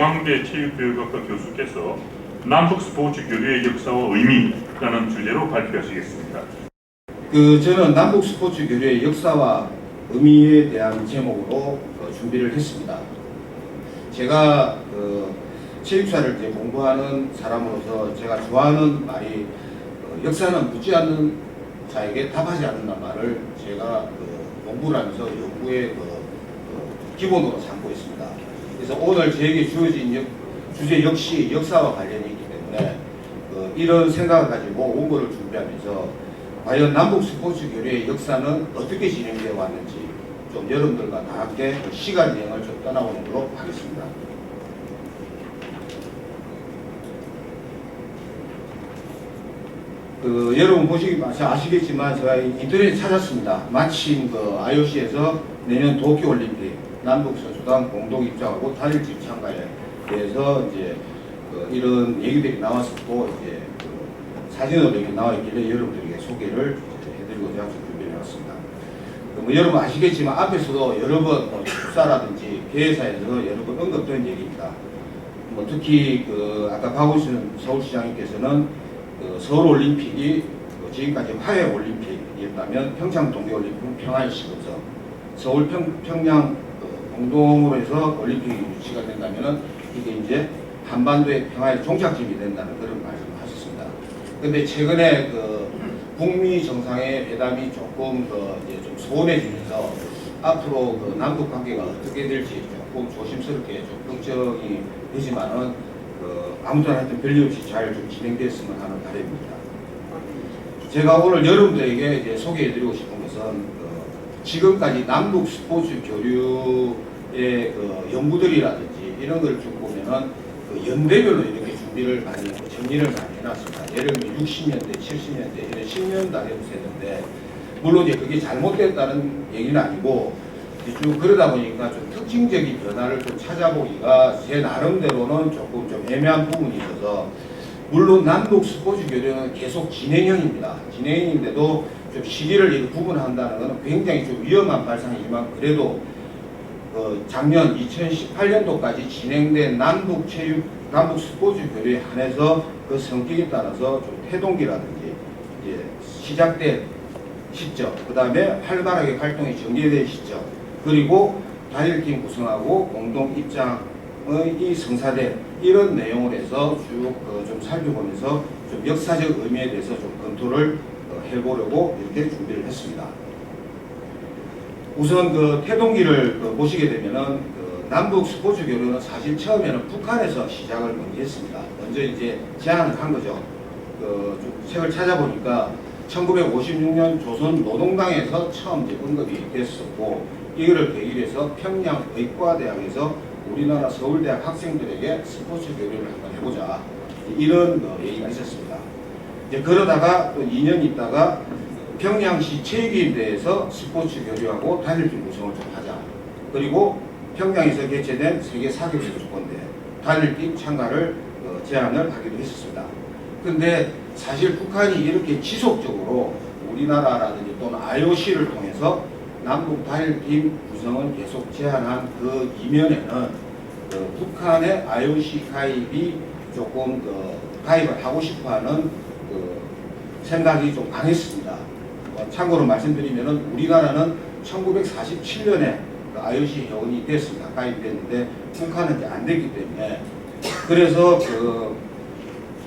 중앙대 체육교육학과 교수께서 남북 스포츠 교류의 역사와 의미라는 주제로 발표하시겠습니다. 저는 남북 스포츠 교류의 역사와 의미에 대한 제목으로 준비를 했습니다. 제가 체육사를 이제 공부하는 사람으로서 제가 좋아하는 말이 역사는 묻지 않는 자에게 답하지 않는다는 말을 제가 공부를 하면서 연구의 기본으로 삼고 있습니다. 그래서 오늘 저에게 주어진 주제 역시 역사와 관련이 있기 때문에 이런 생각을 가지고 원고를 준비하면서 과연 남북 스포츠 교류의 역사는 어떻게 진행되어 왔는지 좀 여러분들과 다 함께 시간 여행을 좀 떠나보는 걸로 하겠습니다. 여러분 보시기 아시겠지만 제가 인터넷에 찾았습니다. 마침 IOC에서 내년 도쿄올림픽 남북 선수단 공동 입장하고 단일팀 참가에 대해서 이제 이런 얘기들이 나왔었고 이제 사진으로 이렇게 나와 있길래 여러분들에게 소개를 해드리고자 준비를 해왔습니다. 여러분 아시겠지만 앞에서도 여러 번 축사라든지 개회사에서 여러 번 언급된 얘기입니다. 특히 아까 박우신 서울시장님께서는 서울올림픽이 지금까지 화해올림픽이었다면 평창 동계올림픽은 평화의 시금석, 서울 평양 공동으로 해서 올림픽이 유치가 된다면 이게 이제 한반도의 평화의 종착점이 된다는 그런 말씀을 하셨습니다. 그런데 최근에 북미 정상의 회담이 조금 이제 좀 소원해지면서 앞으로 남북 관계가 어떻게 될지 조금 조심스럽게 좀 걱정이 되지만은 아무튼 하여튼 별일 없이 잘 좀 진행됐으면 하는 바람입니다. 제가 오늘 여러분들에게 이제 소개해드리고 싶은 것은 지금까지 남북 스포츠 교류의 연구들이라든지 이런 걸 쭉 보면은 연대별로 이렇게 준비를 많이 정리를 많이 해놨습니다. 예를 들면 60년대, 70년대 이런 10년 단위로 세는데 물론 이제 그게 잘못됐다는 얘기는 아니고 쭉 그러다 보니까 좀 특징적인 변화를 좀 찾아보기가 제 나름대로는 조금 좀 애매한 부분이 있어서 물론 남북 스포츠 교류는 계속 진행형입니다. 진행형인데도 좀 시기를 이렇게 구분한다는 것은 굉장히 좀 위험한 발상이지만 그래도 작년 2018년도까지 진행된 남북 스포츠 교류에 한해서 그 성격에 따라서 좀 태동기라든지 이제 시작된 시점, 그 다음에 활발하게 활동이 전개된 시점, 그리고 단일팀 구성하고 공동 입장의 성사된 이런 내용을 해서 쭉 좀 살펴보면서 좀 역사적 의미에 대해서 좀 검토를 해보려고 이렇게 준비를 했습니다. 우선 태동기를 보시게 되면은 남북 스포츠 교류는 사실 처음에는 북한에서 시작을 먼저 했습니다. 먼저 이제 제안을 한 거죠. 좀 책을 찾아보니까 1956년 조선 노동당에서 처음 이제 언급이 됐었고 이거를 계기로 해서 평양 의과대학에서 우리나라 서울대학 학생들에게 스포츠 교류를 한번 해보자 이런 얘기가 있었습니다. 이제 그러다가 또 2년 있다가 평양시 체육위원회에서 스포츠 교류하고 단일팀 구성을 좀 하자. 그리고 평양에서 개최된 세계 사격 선수권대 단일팀 참가를 제안을 하기도 했었습니다. 그런데 사실 북한이 이렇게 지속적으로 우리나라라든지 또는 IOC를 통해서 남북 단일팀 구성을 계속 제안한 그 이면에는 북한의 IOC 가입이 조금 가입을 하고 싶어하는 생각이 좀 강했습니다. 참고로 말씀드리면은 우리나라는 1947년에 IOC 회원이 됐습니다. 가입됐는데 북한은 이제 안 됐기 때문에 그래서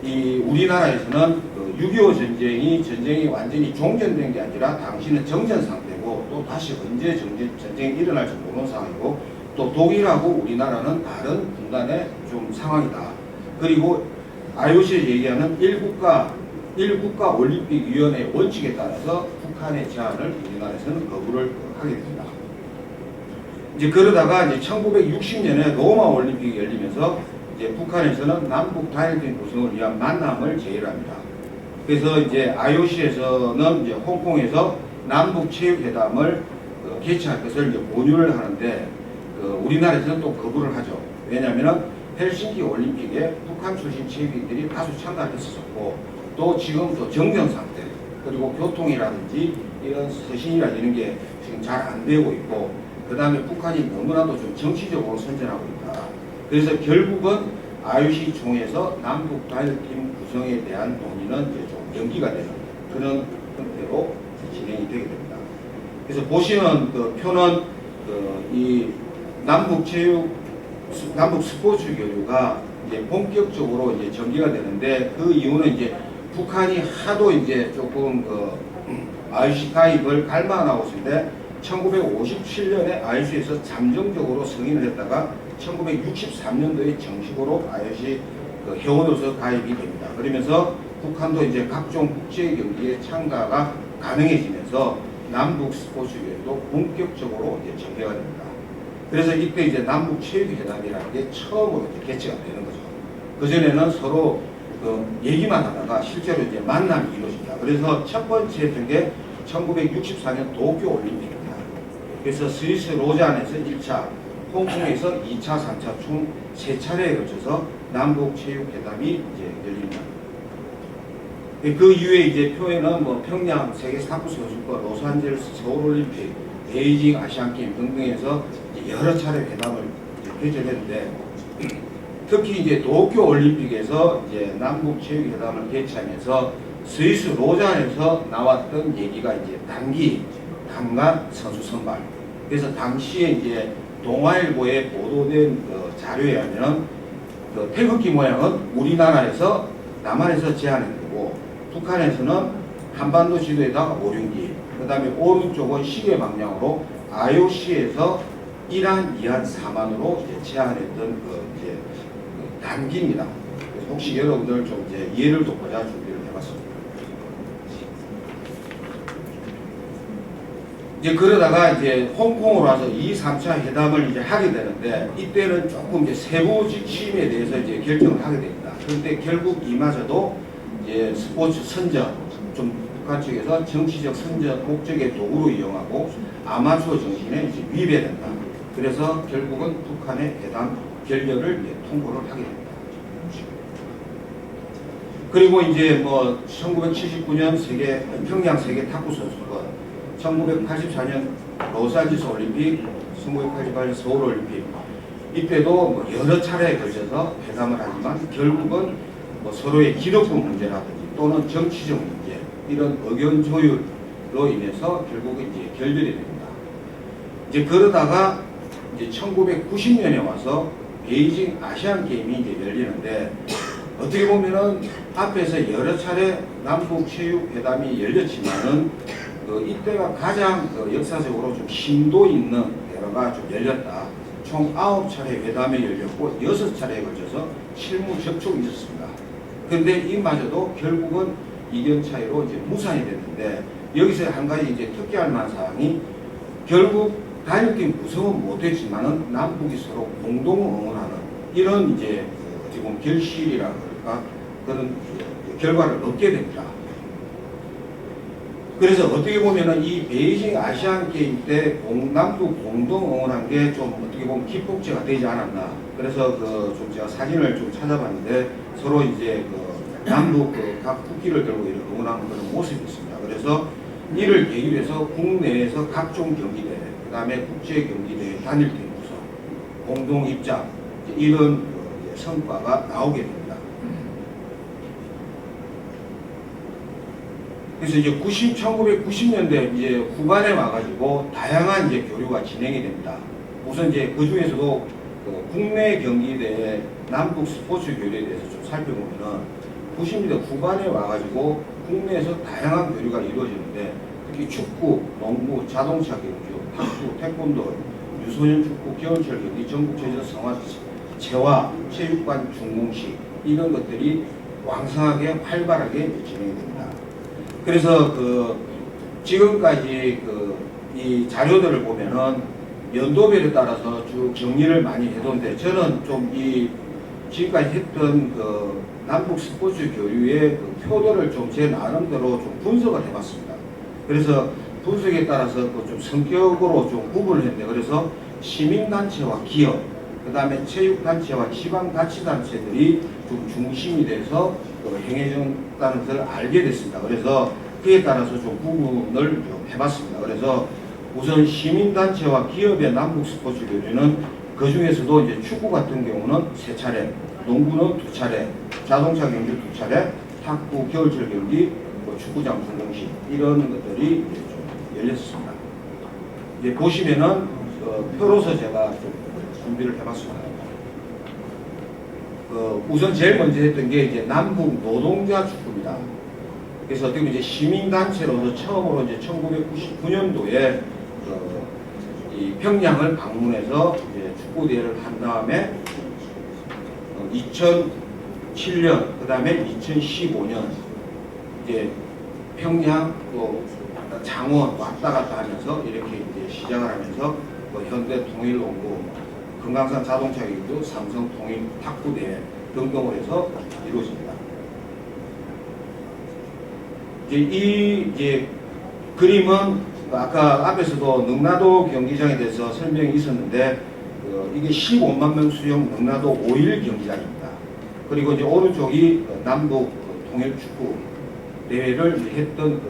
이 우리나라에서는 6.25 전쟁이 완전히 종전된 게 아니라 당시는 정전 상태고 또 다시 언제 전쟁이 일어날지 모르는 상황이고 또 독일하고 우리나라는 다른 분단의 좀 상황이다. 그리고 IOC에 얘기하는 1국가 올림픽위원회 원칙에 따라서 북한의 제안을 우리나라에서는 거부를 하게 됩니다. 이제 그러다가 이제 1960년에 로마 올림픽이 열리면서 이제 북한에서는 남북 단일팀 구성을 위한 만남을 제의합니다. 그래서 이제 IOC에서는 이제 홍콩에서 남북 체육회담을 개최할 것을 이제 권유를 하는데 우리나라에서는 또 거부를 하죠. 왜냐하면 헬싱키 올림픽에 북한 출신 체육인들이 다수 참가를 했었고 또 지금 또 정전 상태 그리고 교통이라든지 이런 서신이나 이런 게 지금 잘 안 되고 있고 그 다음에 북한이 너무나도 좀 정치적으로 선전하고 있다. 그래서 결국은 IOC 총회에서 남북 단일팀 구성에 대한 논의는 이제 좀 연기가 되는 그런 형태로 진행이 되게 됩니다. 그래서 보시는 그 표는 이 남북 스포츠 교류가 이제 본격적으로 이제 전개가 되는데, 그 이유는 이제 북한이 하도 이제 조금 IOC 가입을 갈망하고 있을 때 1957년에 IOC에서 잠정적으로 승인을 했다가 1963년도에 정식으로 IOC 회원으로서 가입이 됩니다. 그러면서 북한도 이제 각종 국제 경기에 참가가 가능해지면서 남북 스포츠 교류도 본격적으로 이제 전개가 됩니다. 그래서 이때 이제 남북 체육회담이라는 게 처음으로 이제 개최가 되는 거죠. 그 전에는 서로 얘기만 하다가 실제로 이제 만남이 이루어집니다. 그래서 첫 번째 했던 게 1964년 도쿄 올림픽입니다. 그래서 스위스 로잔에서 1차, 홍콩에서 2차, 3차 총 3차례에 걸쳐서 남북 체육회담이 이제 열립니다. 그 이후에 이제 표에는 뭐 평양 세계 탁구 선수권, 로스앤젤레스 서울올림픽, 베이징 아시안게임 등등에서 이제 여러 차례 회담을 개최했는데, 특히 이제 도쿄 올림픽에서 이제 남북 체육회담을 개최하면서 스위스 로잔에서 나왔던 얘기가 이제 단기 강간 선수 선발. 그래서 당시에 이제 동아일보에 보도된 자료에 하면 태극기 모양은 우리나라에서 남한에서 제안한 거고, 북한에서는 한반도 지도에다가 오륜기, 그 다음에 오른쪽은 시계 방향으로 IOC에서 이란, 이한, 사만으로 이제 제안했던 이제 단기입니다. 그래서 혹시 여러분들 좀 이제 이해를 돕고자 준비를 해봤습니다. 이제 그러다가 이제 홍콩으로 와서 2, 3차 회담을 이제 하게 되는데, 이때는 조금 이제 세부 지침에 대해서 이제 결정을 하게 됩니다. 그런데 결국 이마저도 이제 스포츠 선전, 좀 북한 측에서 정치적 선전 목적의 도구로 이용하고 아마추어 정신에 이제 위배된다. 그래서 결국은 북한의 회담 결렬을 이제 통보를 하게 됩니다. 그리고 이제 뭐 1979년 평양 세계 탁구 선수권, 1984년 로스앤젤레스 올림픽, 1988년 서울 올림픽, 이때도 뭐 여러 차례에 걸쳐서 회담을 하지만 결국은 뭐 서로의 기득권 문제라든지 또는 정치적 문제, 이런 의견 조율로 인해서 결국은 이제 결렬이 됩니다. 이제 그러다가 이제 1990년에 와서 베이징 아시안 게임이 이제 열리는데, 어떻게 보면은 앞에서 여러 차례 남북 체육 회담이 열렸지만은 이때가 가장 역사적으로 좀 심도 있는 대화가 좀 열렸다. 총 9차례 회담이 열렸고 6차례에 걸쳐서 실무 접촉이 있었습니다. 그런데 이마저도 결국은 이견 차이로 이제 무산이 됐는데, 여기서 한 가지 이제 특기할 만한 사항이, 결국 단일팀 구성은 못했지만은 남북이 서로 공동 응원하는 이런 이제 어떻게 보면 결실이라 그럴까, 그런 결과를 얻게 됩니다. 그래서 어떻게 보면은 이 베이징 아시안 게임 때 남북 공동 응원한 게 좀 어떻게 보면 기폭제가 되지 않았나. 그래서 좀 제가 사진을 좀 찾아봤는데, 서로 이제 남북 각 국기를 들고 이렇게 응원하는 그런 모습이 있습니다. 그래서 이를 계기로 해서 국내에서 각종 경기대회, 그 다음에 국제 경기대회 단일팀 구성, 공동 입장, 이런 성과가 나오게 됩니다. 그래서 이제 1990년대 이제 후반에 와가지고 다양한 이제 교류가 진행이 됩니다. 우선 이제 그 중에서도 국내 경기대 남북 스포츠 교류에 대해서 좀 살펴보면은 90년대 후반에 와가지고 국내에서 다양한 교류가 이루어지는데, 특히 축구, 농구, 자동차 경주, 탁구, 태권도, 유소년 축구, 겨울철 경기, 전국체전 성화, 체화, 체육관 중공식, 이런 것들이 왕성하게 활발하게 진행됩니다. 그래서 지금까지 이 자료들을 보면은 연도별에 따라서 쭉 정리를 많이 해뒀는데, 저는 좀 지금까지 했던 남북 스포츠 교류의 표들을 좀 제 나름대로 좀 분석을 해봤습니다. 그래서 분석에 따라서 좀 성격으로 좀 구분을 했는데, 그래서 시민단체와 기업, 그 다음에 체육단체와 지방자치단체들이 좀 중심이 돼서 행해졌다는 것을 알게 됐습니다. 그래서 그에 따라서 좀 구분을 좀 해봤습니다. 그래서 우선 시민단체와 기업의 남북 스포츠 교류는 그 중에서도 이제 축구 같은 경우는 3차례, 농구는 2차례, 자동차 경기 2차례, 탁구 겨울철 경기, 뭐 축구장 준공식 이런 것들이 이제 좀 열렸습니다. 이제 보시면은 표로서 제가 좀 준비를 해봤습니다. 우선 제일 먼저 했던 게 이제 남북 노동자 축구입니다. 그래서 어떻게 보면 이제 시민단체로서 처음으로 이제 1999년도에 이 평양을 방문해서 이제 축구 대회를 한 다음에 2007년 그 다음에 2015년 이제 평양 또 장원 왔다 갔다 하면서 이렇게 이제 시작을 하면서 뭐 현대 통일농구, 금강산 자동차 경기도 삼성 통일 탁구 대회 등등을 해서 이루어집니다. 이제 그림은 아까 앞에서도 능라도 경기장에 대해서 설명이 있었는데 이게 15만 명 수용 능라도 5일 경기장입니다. 그리고 이제 오른쪽이 남북 통일 축구 대회를 했던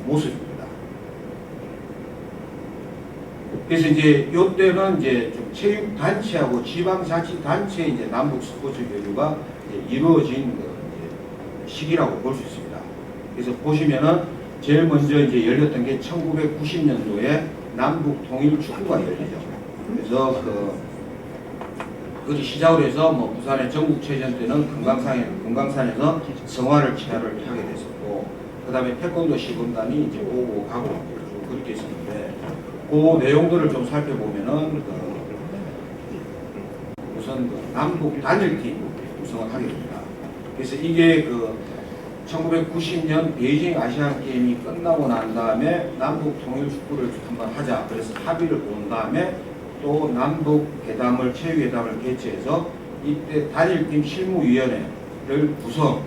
모습입니다. 그래서 이제 이때는 이제 좀 체육 단체하고 지방자치 단체 이제 남북 스포츠 교류가 이루어진 시기라고 볼 수 있습니다. 그래서 보시면은 제일 먼저 이제 열렸던 게 1990년도에 남북 통일 축구가 열리죠. 그래서 그 시작으로 해서 뭐 부산의 전국체전 때는 금강산에서 성화를 치하를 하게 됐었고, 그 다음에 태권도 시범단이 이제 오고 가고 그렇게 있었는데, 그 내용들을 좀 살펴보면은 우선 남북 단일팀 구성을 하게 됩니다. 그래서 이게 1990년 베이징 아시안 게임이 끝나고 난 다음에 남북 통일 축구를 한번 하자. 그래서 합의를 본 다음에 또 남북 회담을 체육회담을 개최해서 이때 단일팀 실무위원회를 구성,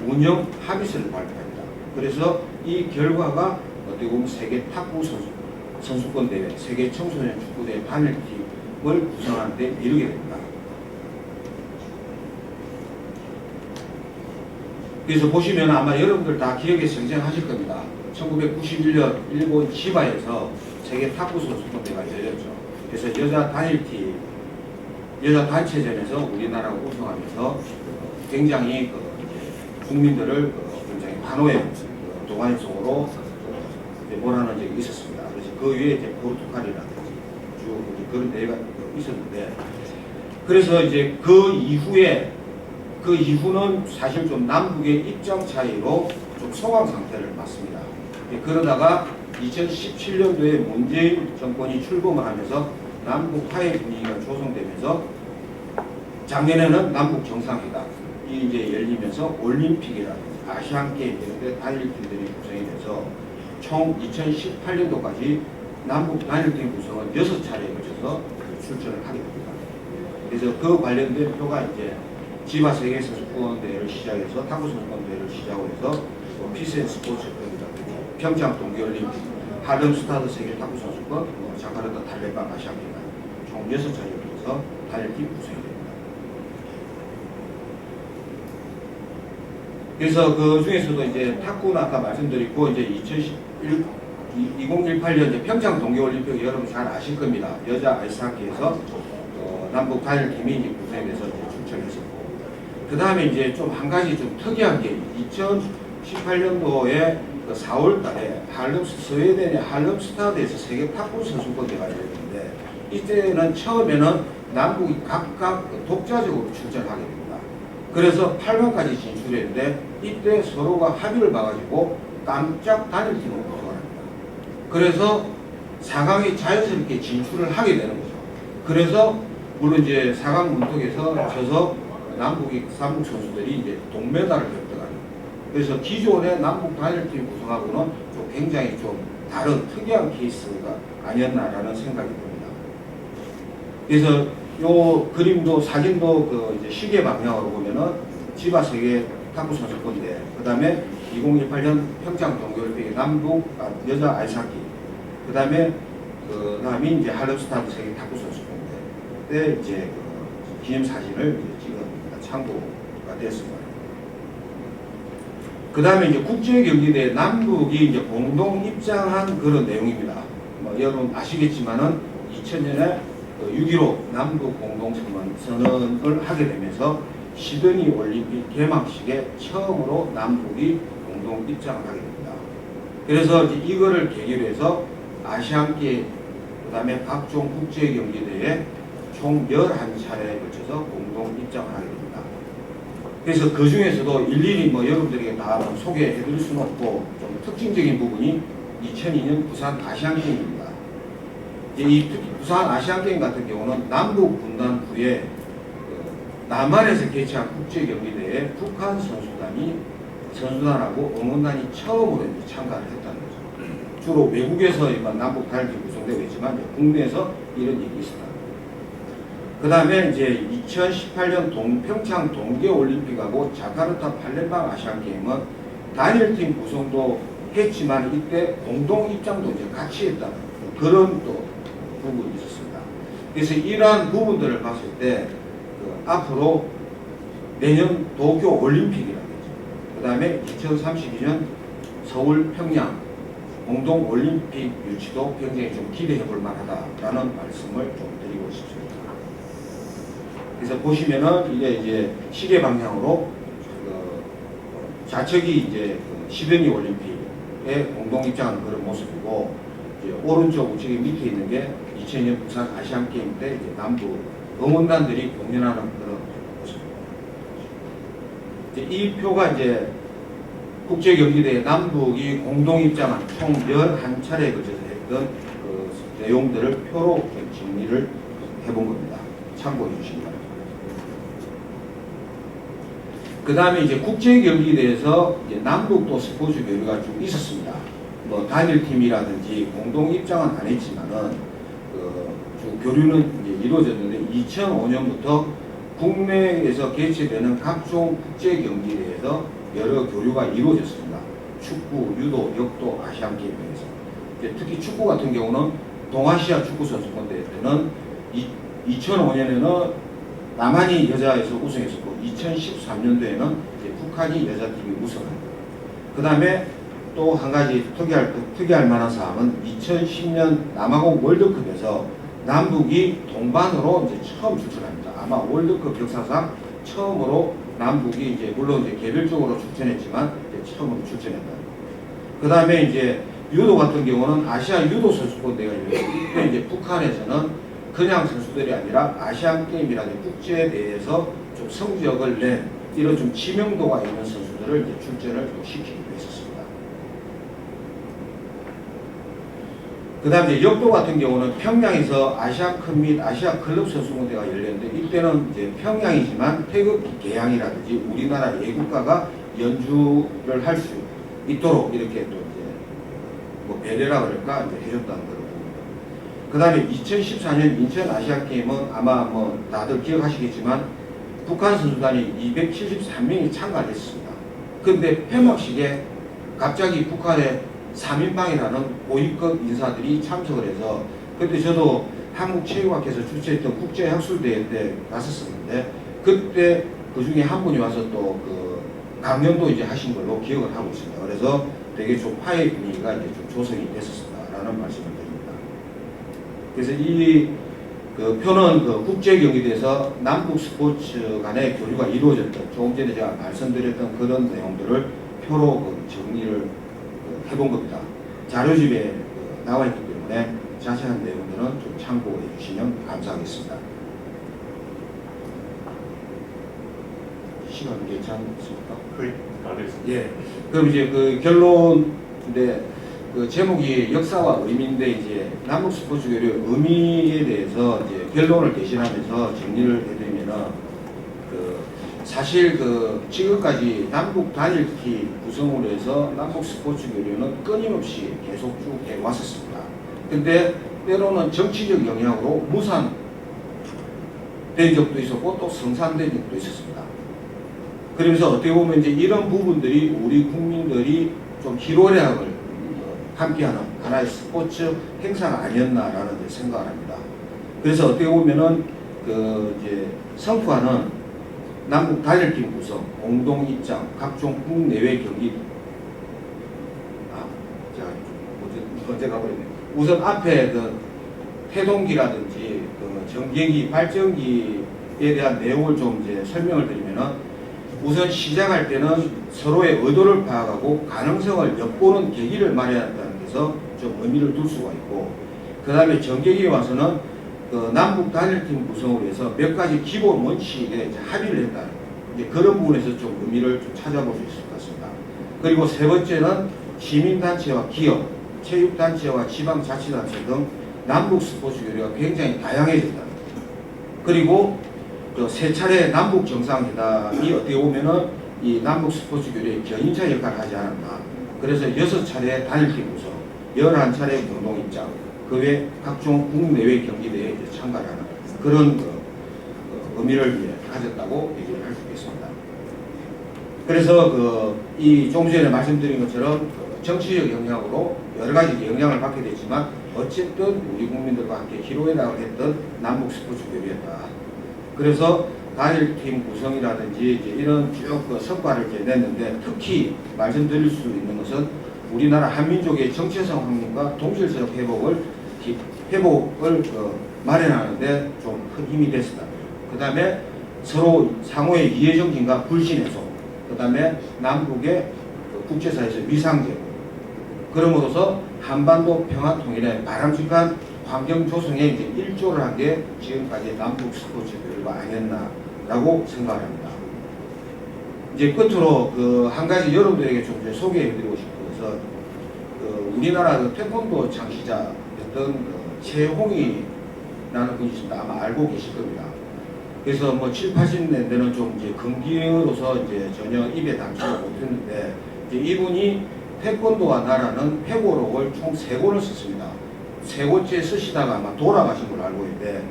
운영 합의서를 발표합니다. 그래서 이 결과가 어떻게 보면 세계 탁구 선수권 대회, 세계 청소년 축구 대회 단일팀을 구성하는 데 이르게 됩니다. 그래서 보시면 아마 여러분들 다 기억에 생생하실 겁니다. 1991년 일본 지바에서 세계 탁구 선수권 대회가 열렸죠. 그래서 여자 단일팀, 여자 단체전에서 우리나라가 우승하면서 굉장히 국민들을 굉장히 환호의 동아리 속으로 몰아넣은 적이 있었습니다. 그래서 그 위에 이제 포르투갈이라든지 쭉 그런 대회가 있었는데, 그래서 이제 그 이후는 사실 좀 남북의 입장 차이로 좀 소강 상태를 맞습니다. 그러다가 2017년도에 문재인 정권이 출범을 하면서 남북 화해 분위기가 조성되면서 작년에는 남북 정상회담이 이제 열리면서 올림픽이라든지 아시안 게임 이런 데 단일팀들이 구성이 돼서 총 2018년도까지 남북 단일팀 구성은 6차례에 걸쳐서 출전을 하게 됩니다. 그래서 그 관련된 표가 이제 지바 세계 선수권 대회를 시작해서 탁구 선수권 대회를 시작으로 해서 피스앤 스포츠 평창 동계올림픽, 하름스타드 세계 탁구 선수권, 자카르타 달레방 아시안 게임 총 6차례에 걸쳐서 단일팀 구성이 됩니다. 그래서 그 중에서도 이제 탁구는 아까 말씀드렸고, 이제 2018년 이제 평창 동계올림픽 여러분 잘 아실 겁니다. 여자 아이스하키에서 남북 단일팀이 이제 구성이 돼서 출전했었고, 그 다음에 이제 좀 한 가지 좀 특이한 게 2018년도에 4월 달에 스웨덴의 할름스타드에서 세계 탁구 선수권 대회가 열렸는데, 이때는 처음에는 남북이 각각 독자적으로 출전하게 됩니다. 그래서 8강까지 진출했는데 이때 서로가 합의를 봐가지고 깜짝 단일팀을 구성합니다. 그래서 4강에 자연스럽게 진출을 하게 되는 거죠. 그래서 물론 이제 4강 문턱에서 져서 남북 선수들이 이제 동메달을 획득하는. 그래서 기존의 남북 단일팀 구성하고는 좀 굉장히 좀 다른 특이한 케이스가 아니었나라는 생각이 듭니다. 그래서 요 그림도 사진도 이제 시계 방향으로 보면은 지바 세계 탁구 선수권대, 그 다음에 2018년 평창 동계올림픽 남북 여자 아이스하키, 그 다음에 이제 할름스타드 세계 탁구 선수권대 이제 기념 사진을 찍은 참고가 됐습니다. 그 다음에 이제 국제경기대 남북이 이제 공동 입장한 그런 내용입니다. 뭐 여러분 아시겠지만은 2000년에 6.15 남북 공동선언을 하게 되면서 시드니 올림픽 개막식에 처음으로 남북이 공동 입장을 하게 됩니다. 그래서 이제 이거를 계기로 해서 아시안게임, 그 다음에 각종 국제경기대회에 총 11차례에 걸쳐서 공동 입장을 하게 됩니다. 그래서 그 중에서도 일일이 뭐 여러분들에게 다 소개해 드릴 수는 없고 좀 특징적인 부분이 2002년 부산 아시안게임입니다. 이 특히 부산 아시안게임 같은 경우는 남북 분단 후에 남한에서 개최한 국제경기대회에 북한 선수단하고 응원단이 처음으로 이제 참가를 했다는 거죠. 주로 외국에서 남북 단일팀 구성되고 있지만 국내에서 이런 일이 있었다. 그 다음에 이제 2018년 평창 동계올림픽하고 자카르타 팔렘방 아시안게임은 단일팀 구성도 했지만 이때 공동 입장도 이제 같이 했다는 그런 또 부분이 있었습니다. 그래서 이러한 부분들을 봤을 때 앞으로 내년 도쿄 올림픽이라든지 그 다음에 2032년 서울 평양 공동 올림픽 유치도 굉장히 좀 기대해 볼 만하다라는 말씀을 좀 드리고 싶습니다. 그래서 보시면은 이게 시계 방향으로 좌측이 이제 시드니 올림픽의 공동 입장하는 그런 모습이고 이제 오른쪽 우측에 밑에 있는 게 2002년 부산 아시안 게임 때 이제 남북 응원단들이 공연하는 그런 모습입니다. 이 표가 이제 국제경기대회 남북이 공동 입장한 총 11차례에 걸쳐서 했던 그 내용들을 표로 정리를 해본 겁니다. 참고해 주시기 바랍니다. 그 다음에 이제 국제경기대회에서 이제 남북도 스포츠 교류가 좀 있었습니다. 뭐 단일팀이라든지 공동 입장은 안 했지만은 좀 교류는 이제 이루어졌는데 2005년부터 국내에서 개최되는 각종 국제경기대회에서 여러 교류가 이루어졌습니다. 축구, 유도, 역도, 아시안게임에서 특히 축구 같은 경우는 동아시아 축구선수권대회 때는 2005년에는 남한이 여자에서 우승했었고 2013년도에는 북한이 여자팀이 우승합니다. 그 다음에 또 한 가지 특이할 만한 사항은 2010년 남아공 월드컵에서 남북이 동반으로 이제 처음 출전합니다. 아마 월드컵 역사상 처음으로 남북이 이제 물론 이제 개별적으로 출전했지만 이제 처음으로 출전했다. 그 다음에 이제 유도 같은 경우는 아시아 유도 선수권대회가 열렸고 이때 이제 북한에서는 그냥 선수들이 아니라 아시안 게임이라는 국제 대회에서 좀 성적을 낸 이런 좀知名도가 있는 선수들을 이제 출전을 좀 시키기도 했었습니다. 그 다음에 역도 같은 경우는 평양에서 아시아컵 및 아시아 클럽 선수권대회가 열렸는데 이때는 이제 평양이지만 태극기 개양이라든지 우리나라 예국가가 연주를 할 수 있도록 이렇게 또 이제 뭐 배려라 그럴까 이제 해줬다는 그런 부분입니다. 그 다음에 2014년 인천 아시안 게임은 아마 뭐 다들 기억하시겠지만 북한 선수단이 273명이 참가했습니다. 그런데 폐막식에 갑자기 북한의 3인방이라는 고위급 인사들이 참석을 해서 그때 저도 한국체육학회에서 주최했던 국제학술대회 때 갔었었는데 그때 그 중에 한 분이 와서 또 그 강연도 이제 하신 걸로 기억을 하고 있습니다. 그래서 되게 좀 화해 분위기가 이제 좀 조성이 됐었다라는 말씀을 드립니다. 그래서 이 그 표는 그 국제경기대에서 남북 스포츠 간의 교류가 이루어졌던 조금 전에 제가 말씀드렸던 그런 내용들을 표로 그 정리를 해본 겁니다. 자료집에 나와 있기 때문에 자세한 내용들은 좀 참고해 주시면 감사하겠습니다. 시간 괜찮습니까? 거의 다 됐습니다. 예. 그럼 이제 그 결론인데 그 제목이 역사와 의미인데 이제 남북 스포츠 교류 의미에 대해서 이제 결론을 대신하면서 정리를 해드리면은 그 사실 그 지금까지 남북 단일팀 구성으로 해서 남북 스포츠 교류는 끊임없이 계속 쭉 해왔었습니다. 근데 때로는 정치적 영향으로 무산된 적도 있었고 또 성산된 적도 있었습니다. 그러면서 어떻게 보면 이제 이런 부분들이 우리 국민들이 좀 희로애락을 함께하는 하나의 스포츠 행사가 아니었나라는 생각을 합니다. 그래서 어떻게 보면은 그 이제 성과는 남북 단일팀 구성, 공동 입장, 각종 국내외 경기. 제가 언제 가버렸네. 우선 앞에 그 태동기라든지 그 전개기 발전기에 대한 내용을 좀 이제 설명을 드리면은 우선 시작할 때는 서로의 의도를 파악하고 가능성을 엿보는 계기를 마련한다는 데서 좀 의미를 둘 수가 있고, 그 다음에 전개기에 와서는 그 남북 단일팀 구성으로 해서 몇 가지 기본 원칙에 이제 합의를 했다는 이제 그런 부분에서 좀 의미를 좀 찾아볼 수 있을 것 같습니다. 그리고 세 번째는 시민단체와 기업, 체육단체와 지방자치단체 등 남북 스포츠 교류가 굉장히 다양해졌다. 그리고 세 차례 남북 정상회담이 어떻게 보면은 이 남북 스포츠 교류의 견인차 역할을 하지 않았나. 그래서 6차례 단일팀 구성, 11차례 공동 입장, 그 외 각종 국내외 경기대회에 참가하는 그런 의미를 가졌다고 얘기를 할 수 있겠습니다. 그래서 이 조금 전에 말씀드린 것처럼 정치적 영향으로 여러 가지 영향을 받게 됐지만 어쨌든 우리 국민들과 함께 희로애락을 했던 남북 스포츠 교류였다. 그래서 단일팀 구성이라든지 이제 이런 쭉 성과를 이제 냈는데, 특히 말씀드릴 수 있는 것은 우리나라 한민족의 정체성 확립과 동질적 회복을 마련하는데 좀 큰 힘이 됐습니다. 그 다음에 서로 상호의 이해 정신과 불신 해소, 그 다음에 남북의 국제사회에서 위상 제고, 그럼으로써 한반도 평화 통일에 바람직한 환경 조성에 이제 일조를 한 게 지금까지 남북 스포츠 교류가 아니었나라고 생각합니다. 이제 끝으로 한 가지 여러분들에게 좀 소개해드리고 싶어서 우리나라 태권도 창시자였던 최홍이라는 분이 있습니다. 아마 알고 계실 겁니다. 그래서 뭐 7, 80년대는 좀 이제 금기어로서 이제 전혀 입에 담지를 못했는데, 이제 이분이 태권도와 나라는 회고록을 총 3권을 썼습니다. 3권째 쓰시다가 아마 돌아가신 걸로 알고 있는데,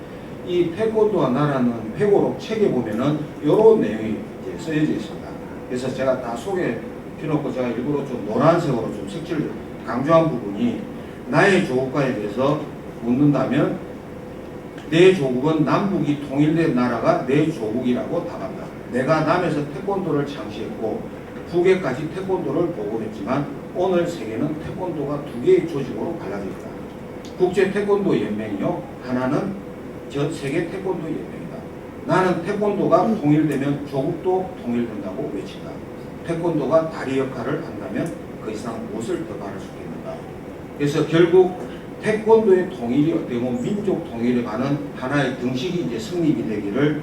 이 태권도와 나라는 회고록 책에 보면은 이런 내용이 이제 쓰여져 있습니다. 그래서 제가 다 소개해 놓고 제가 일부러 좀 노란색으로 좀 색칠을 강조한 부분이, 나의 조국과에 대해서 묻는다면 내 조국은 남북이 통일된 나라가 내 조국이라고 답한다. 내가 남에서 태권도를 창시했고 북에까지 태권도를 보급했지만 오늘 세계는 태권도가 2개의 조직으로 갈라져 있다. 국제 태권도 연맹이요, 하나는 전 세계 태권도 연맹이다. 나는 태권도가 통일되면 조국도 통일된다고 외친다. 태권도가 다리 역할을 한다면 그 이상 무엇을 더 바랄 수 있겠는가. 그래서 결국 태권도의 통일이 어떻게 보면 민족 통일에 관한 하나의 등식이 이제 성립이 되기를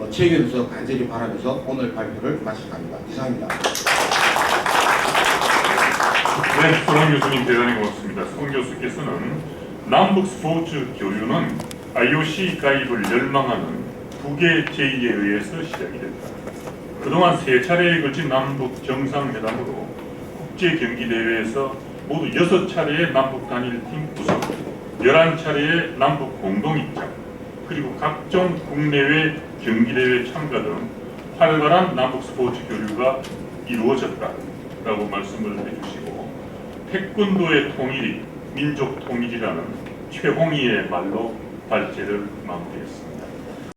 체결해서 간절히 바라면서 오늘 발표를 마칠까 합니다. 이상입니다. 네, 손흥 교수님 대단히 고맙습니다. 손 교수께서는 남북 스포츠 교류는 IOC 가입을 열망하는 북의 제의에 의해서 시작이 됐다. 그동안 3차례에 걸친 남북 정상회담으로 국제경기대회에서 모두 6차례의 남북 단일팀 구성, 11차례의 남북 공동입장, 그리고 각종 국내외 경기대회 참가 등 활발한 남북 스포츠 교류가 이루어졌다라고 말씀을 해주시고, 태권도의 통일이 민족 통일이라는 최홍희의 말로 발제를 마무리했습니다.